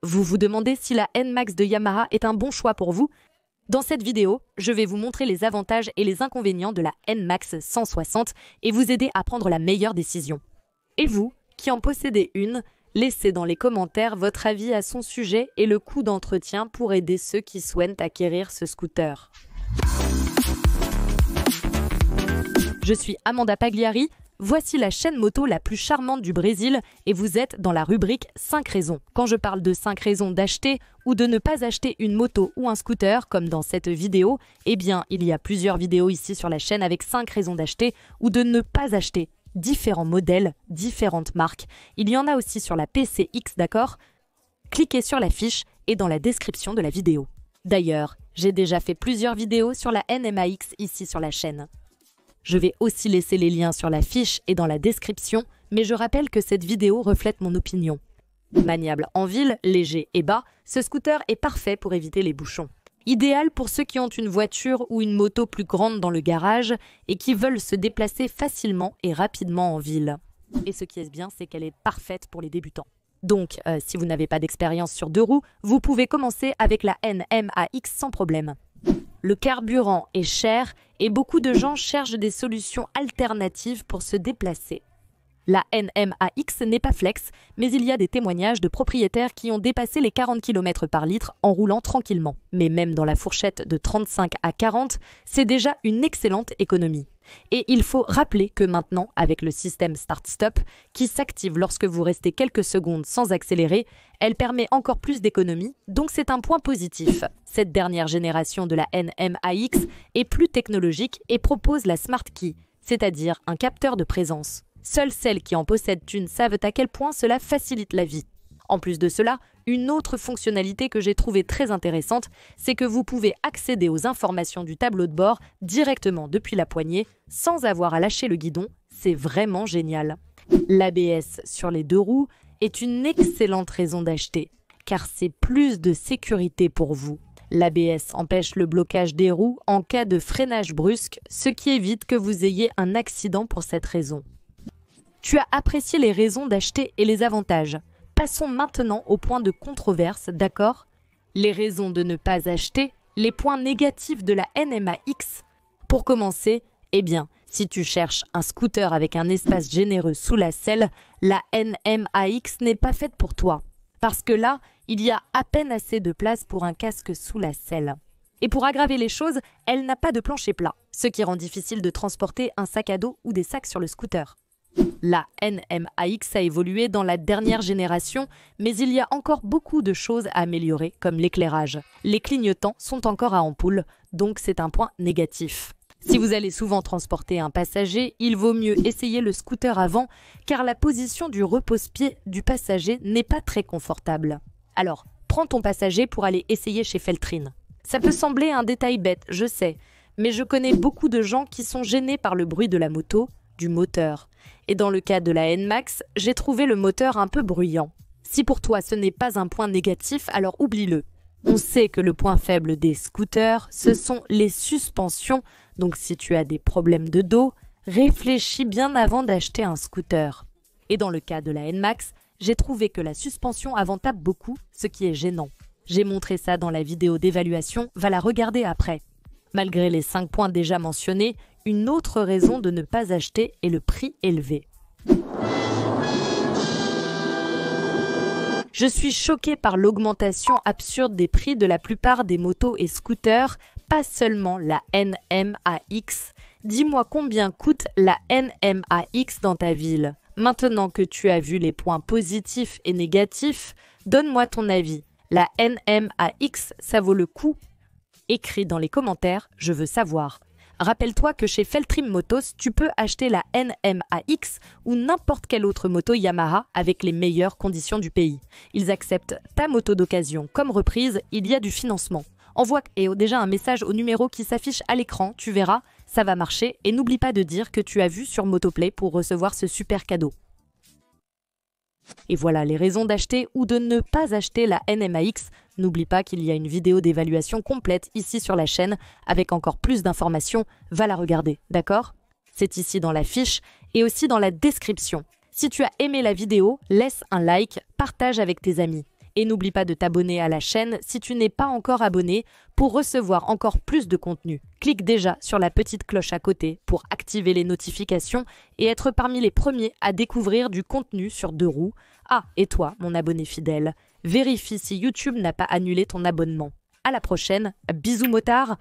Vous vous demandez si la NMAX de Yamaha est un bon choix pour vous? Dans cette vidéo, je vais vous montrer les avantages et les inconvénients de la NMAX 160 et vous aider à prendre la meilleure décision. Et vous, qui en possédez une, laissez dans les commentaires votre avis à son sujet et le coût d'entretien pour aider ceux qui souhaitent acquérir ce scooter. Je suis Amanda Pagliari. Voici la chaîne moto la plus charmante du Brésil et vous êtes dans la rubrique 5 raisons. Quand je parle de 5 raisons d'acheter ou de ne pas acheter une moto ou un scooter comme dans cette vidéo, eh bien il y a plusieurs vidéos ici sur la chaîne avec 5 raisons d'acheter ou de ne pas acheter. Différents modèles, différentes marques. Il y en a aussi sur la PCX, d'accord? Cliquez sur la fiche et dans la description de la vidéo. D'ailleurs, j'ai déjà fait plusieurs vidéos sur la NMAX ici sur la chaîne. Je vais aussi laisser les liens sur la fiche et dans la description, mais je rappelle que cette vidéo reflète mon opinion. Maniable en ville, léger et bas, ce scooter est parfait pour éviter les bouchons. Idéal pour ceux qui ont une voiture ou une moto plus grande dans le garage et qui veulent se déplacer facilement et rapidement en ville. Et ce qui est bien, c'est qu'elle est parfaite pour les débutants. Donc, si vous n'avez pas d'expérience sur deux roues, vous pouvez commencer avec la NMAX sans problème. Le carburant est cher et beaucoup de gens cherchent des solutions alternatives pour se déplacer. La NMAX n'est pas flex, mais il y a des témoignages de propriétaires qui ont dépassé les 40 km par litre en roulant tranquillement. Mais même dans la fourchette de 35 à 40, c'est déjà une excellente économie. Et il faut rappeler que maintenant, avec le système Start-Stop, qui s'active lorsque vous restez quelques secondes sans accélérer, elle permet encore plus d'économie, donc c'est un point positif. Cette dernière génération de la NMAX est plus technologique et propose la Smart Key, c'est-à-dire un capteur de présence. Seules celles qui en possèdent une savent à quel point cela facilite la vie. En plus de cela, une autre fonctionnalité que j'ai trouvée très intéressante, c'est que vous pouvez accéder aux informations du tableau de bord directement depuis la poignée, sans avoir à lâcher le guidon. C'est vraiment génial. L'ABS sur les deux roues est une excellente raison d'acheter, car c'est plus de sécurité pour vous. L'ABS empêche le blocage des roues en cas de freinage brusque, ce qui évite que vous ayez un accident pour cette raison. Tu as apprécié les raisons d'acheter et les avantages. Passons maintenant au point de controverse, d'accord? Les raisons de ne pas acheter, les points négatifs de la NMAX. Pour commencer, eh bien, si tu cherches un scooter avec un espace généreux sous la selle, la NMAX n'est pas faite pour toi. Parce que là, il y a à peine assez de place pour un casque sous la selle. Et pour aggraver les choses, elle n'a pas de plancher plat, ce qui rend difficile de transporter un sac à dos ou des sacs sur le scooter. La NMAX a évolué dans la dernière génération, mais il y a encore beaucoup de choses à améliorer, comme l'éclairage. Les clignotants sont encore à ampoule, donc c'est un point négatif. Si vous allez souvent transporter un passager, il vaut mieux essayer le scooter avant, car la position du repose-pied du passager n'est pas très confortable. Alors, prends ton passager pour aller essayer chez Feltrine. Ça peut sembler un détail bête, je sais, mais je connais beaucoup de gens qui sont gênés par le bruit de la moto, du moteur. Et dans le cas de la NMAX, j'ai trouvé le moteur un peu bruyant. Si pour toi ce n'est pas un point négatif, alors oublie-le. On sait que le point faible des scooters, ce sont les suspensions, donc si tu as des problèmes de dos, réfléchis bien avant d'acheter un scooter. Et dans le cas de la NMAX, j'ai trouvé que la suspension avant tape beaucoup, ce qui est gênant. J'ai montré ça dans la vidéo d'évaluation, va la regarder après. Malgré les 5 points déjà mentionnés, une autre raison de ne pas acheter est le prix élevé. Je suis choquée par l'augmentation absurde des prix de la plupart des motos et scooters, pas seulement la NMAX. Dis-moi combien coûte la NMAX dans ta ville. Maintenant que tu as vu les points positifs et négatifs, donne-moi ton avis. La NMAX, ça vaut le coup? Écris dans les commentaires, je veux savoir. Rappelle-toi que chez Feltrim Motos, tu peux acheter la NMAX ou n'importe quelle autre moto Yamaha avec les meilleures conditions du pays. Ils acceptent ta moto d'occasion comme reprise, il y a du financement. Envoie déjà un message au numéro qui s'affiche à l'écran, tu verras, ça va marcher et n'oublie pas de dire que tu as vu sur Motoplay pour recevoir ce super cadeau. Et voilà les raisons d'acheter ou de ne pas acheter la NMAX. N'oublie pas qu'il y a une vidéo d'évaluation complète ici sur la chaîne avec encore plus d'informations. Va la regarder, d'accord? C'est ici dans la fiche et aussi dans la description. Si tu as aimé la vidéo, laisse un like, partage avec tes amis. Et n'oublie pas de t'abonner à la chaîne si tu n'es pas encore abonné pour recevoir encore plus de contenu. Clique déjà sur la petite cloche à côté pour activer les notifications et être parmi les premiers à découvrir du contenu sur Deux Roues. Ah, et toi, mon abonné fidèle, vérifie si YouTube n'a pas annulé ton abonnement. À la prochaine, bisous motards!